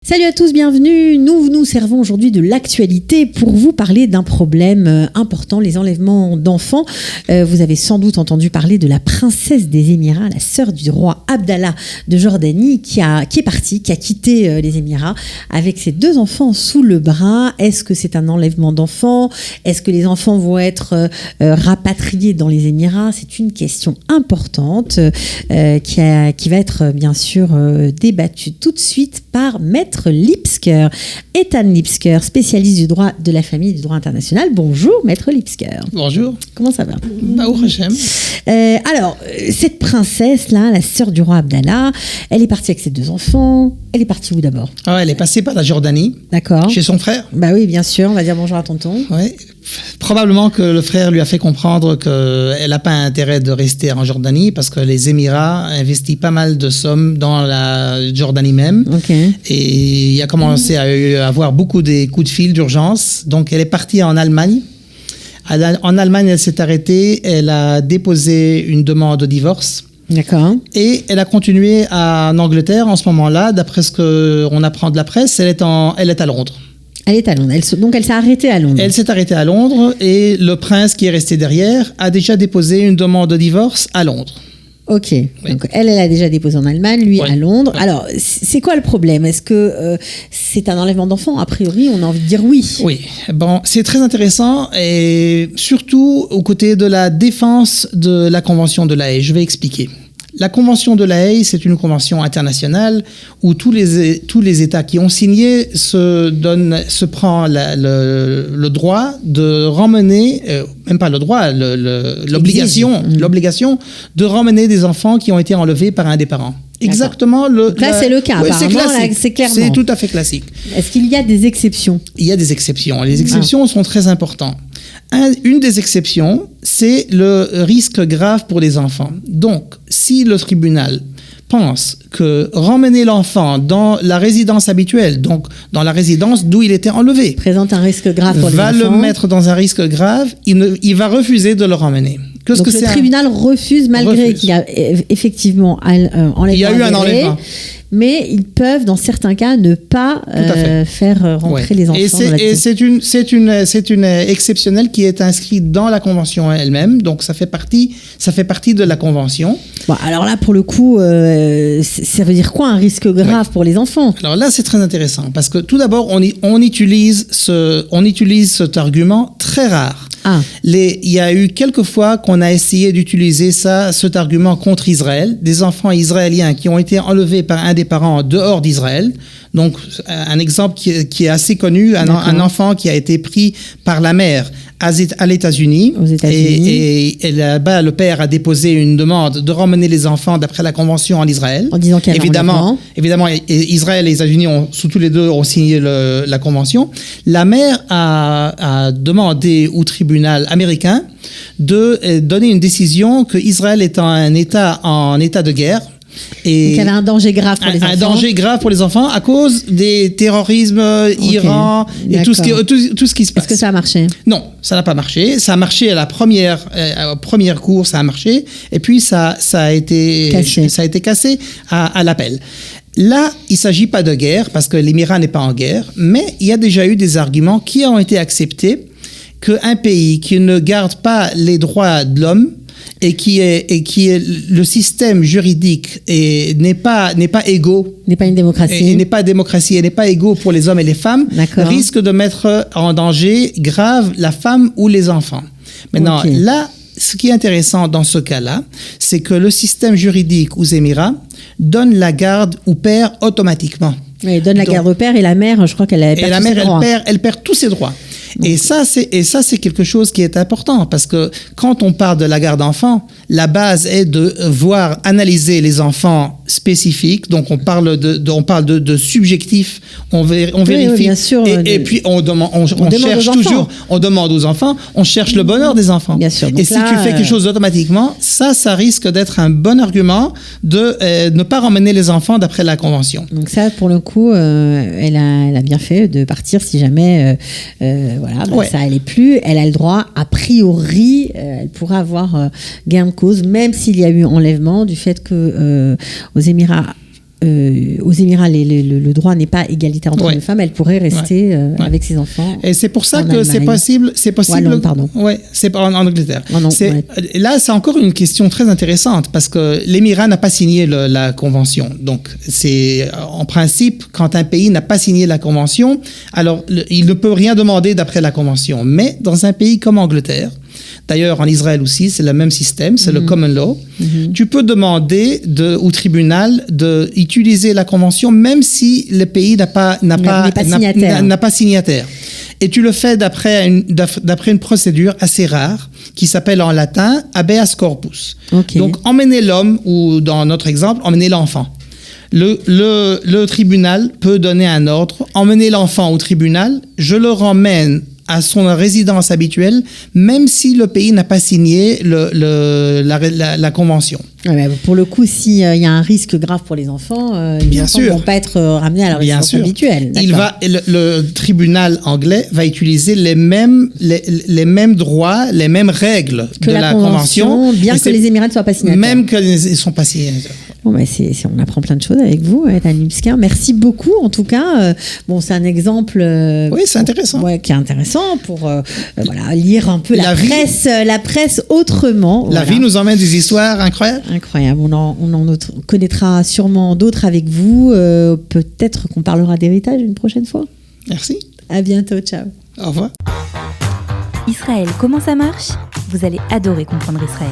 Salut à tous, bienvenue. Nous nous servons aujourd'hui de l'actualité pour vous parler d'un problème important, les enlèvements d'enfants. Vous avez sans doute entendu parler de la princesse des Émirats, la sœur du roi Abdallah de Jordanie, qui est partie, qui a quitté les Émirats avec ses 2 enfants sous le bras. Est-ce que c'est un enlèvement d'enfants? Est-ce que les enfants vont être rapatriés dans les Émirats? C'est une question importante qui va être bien sûr débattue tout de suite par Maître Lipsker, Ethan Lipsker, spécialiste du droit de la famille et du droit international. Bonjour, Maître Lipsker. Bonjour. Comment ça va? Baou Hachem. Alors, cette princesse-là, la sœur du roi Abdallah, elle est partie avec ses 2 enfants. Elle est partie où d'abord? Elle est passée par la Jordanie. D'accord. Chez son frère. Bah oui, bien sûr. On va dire bonjour à tonton. Ouais. Probablement que le frère lui a fait comprendre qu'elle n'a pas intérêt de rester en Jordanie parce que les Émirats investissent pas mal de sommes dans la Jordanie même. Okay. Et il a commencé à avoir beaucoup des coups de fil d'urgence. Donc elle est partie en Allemagne. En Allemagne, elle s'est arrêtée. Elle a déposé une demande de divorce. D'accord. Et elle a continué en Angleterre en ce moment-là. D'après ce qu'on apprend de la presse, elle est à Londres. Elle est à Londres. Donc elle s'est arrêtée à Londres. Elle s'est arrêtée à Londres et le prince qui est resté derrière a déjà déposé une demande de divorce à Londres. Ok, oui. Donc elle a déjà déposé en Allemagne, lui à Londres. Alors, c'est quoi le problème? Est-ce que c'est un enlèvement d'enfants? A priori, on a envie de dire oui. Oui, bon, c'est très intéressant et surtout aux côtés de la défense de la Convention de La Haye. Je vais expliquer. La Convention de La Haye, c'est une convention internationale où tous les États qui ont signé se prend le droit de ramener, même pas le droit, l'obligation de ramener des enfants qui ont été enlevés par un des parents. Exactement. Donc là, c'est le cas. Ouais, apparemment, là, c'est clairement. C'est tout à fait classique. Est-ce qu'il y a des exceptions? Il y a des exceptions. Les exceptions sont très importantes. Une des exceptions, c'est le risque grave pour les enfants. Donc, si le tribunal pense que ramener l'enfant dans la résidence habituelle, donc dans la résidence d'où il était enlevé, présente un risque grave pour les enfants, va le mettre dans un risque grave, il va refuser de le ramener. Donc le tribunal refuse malgré qu'il y a effectivement enlèvement. Il y a eu un enlèvement. Mais ils peuvent, dans certains cas, ne pas faire rentrer les enfants. Et c'est une exceptionnelle qui est inscrite dans la Convention elle-même. Donc, ça fait partie de la Convention. Bon, alors là, pour le coup, ça veut dire quoi, un risque grave pour les enfants? Alors là, c'est très intéressant. Parce que tout d'abord, on utilise cet argument très rare. Il y a eu quelques fois qu'on a essayé d'utiliser cet argument contre Israël. Des enfants israéliens qui ont été enlevés par un des parents dehors d'Israël. Donc, un exemple qui est assez connu, un enfant qui a été pris par la mère à l'États-Unis. Aux États-Unis. Et là-bas, le père a déposé une demande de ramener les enfants d'après la Convention en Israël. En disant qu'il y a évidemment, Israël et les États-Unis tous les deux ont signé la Convention. La mère a demandé au tribunal américain de donner une décision que Israël est en état de guerre. Et donc il y avait un danger grave pour les enfants. Un danger grave pour les enfants à cause des terrorismes, Iran et tout ce qui se passe. Est-ce que ça a marché? Non, ça n'a pas marché. Ça a marché à la première cour, ça a marché. Et puis ça a été cassé à l'appel. Là, il ne s'agit pas de guerre parce que l'Émirat n'est pas en guerre, mais il y a déjà eu des arguments qui ont été acceptés qu'un pays qui ne garde pas les droits de l'homme et qui est le système juridique n'est pas égaux. N'est pas une démocratie. Et n'est pas démocratie et n'est pas égaux pour les hommes et les femmes. Risque de mettre en danger grave la femme ou les enfants. Maintenant, là, ce qui est intéressant dans ce cas-là, c'est que le système juridique aux Émirats donne la garde au père automatiquement. Oui, donne la garde au père et la mère, je crois qu'elle perd tous ses droits. Elle perd tous ses droits. Et ça, c'est quelque chose qui est important parce que quand on parle de la garde d'enfants, la base est de analyser les enfants spécifiques. Donc, on parle de subjectif. On vérifie. Oui, bien sûr, et puis, on cherche toujours, on demande aux enfants, on cherche le bonheur des enfants. Bien sûr. Et si tu fais quelque chose automatiquement, ça risque d'être un bon argument de ne pas ramener les enfants d'après la Convention. Donc ça, pour le coup, elle a bien fait de partir si jamais ça allait plus. Elle a le droit, a priori, elle pourra avoir gain de cause, même s'il y a eu enlèvement, du fait que aux Émirats, aux Émirats, le droit n'est pas égalitaire entre les femmes, elle pourrait rester avec ses enfants. Et c'est pour ça que c'est possible. C'est en Angleterre. Là, c'est encore une question très intéressante parce que l'Émirat n'a pas signé la convention. Donc, c'est en principe, quand un pays n'a pas signé la convention, alors il ne peut rien demander d'après la convention. Mais dans un pays comme Angleterre, d'ailleurs en Israël aussi, c'est le même système, c'est le common law. Tu peux demander au tribunal d'utiliser la convention même si le pays n'a pas signataire. Et tu le fais d'après une procédure assez rare qui s'appelle en latin habeas corpus. Donc emmener l'homme, ou dans notre exemple, emmener l'enfant. Le tribunal peut donner un ordre, emmener l'enfant au tribunal, je le ramène à son résidence habituelle, même si le pays n'a pas signé la convention. Pour le coup, s'il y a un risque grave pour les enfants, les enfants ne vont pas être ramenés à leur résidence habituelle. Le tribunal anglais va utiliser les mêmes droits, les mêmes règles de la convention. Bien que les Émirats ne soient pas signataires. Même qu'ils ne sont pas signataires. Bon, on apprend plein de choses avec vous, Daniel Biscar. Merci beaucoup, en tout cas. C'est un exemple c'est intéressant. Qui est intéressant pour lire un peu la presse autrement. La vie nous emmène des histoires incroyables. Incroyable. On en connaîtra sûrement d'autres avec vous. Peut-être qu'on parlera d'héritage une prochaine fois. Merci. À bientôt. Ciao. Au revoir. Israël, comment ça marche ? Vous allez adorer comprendre Israël.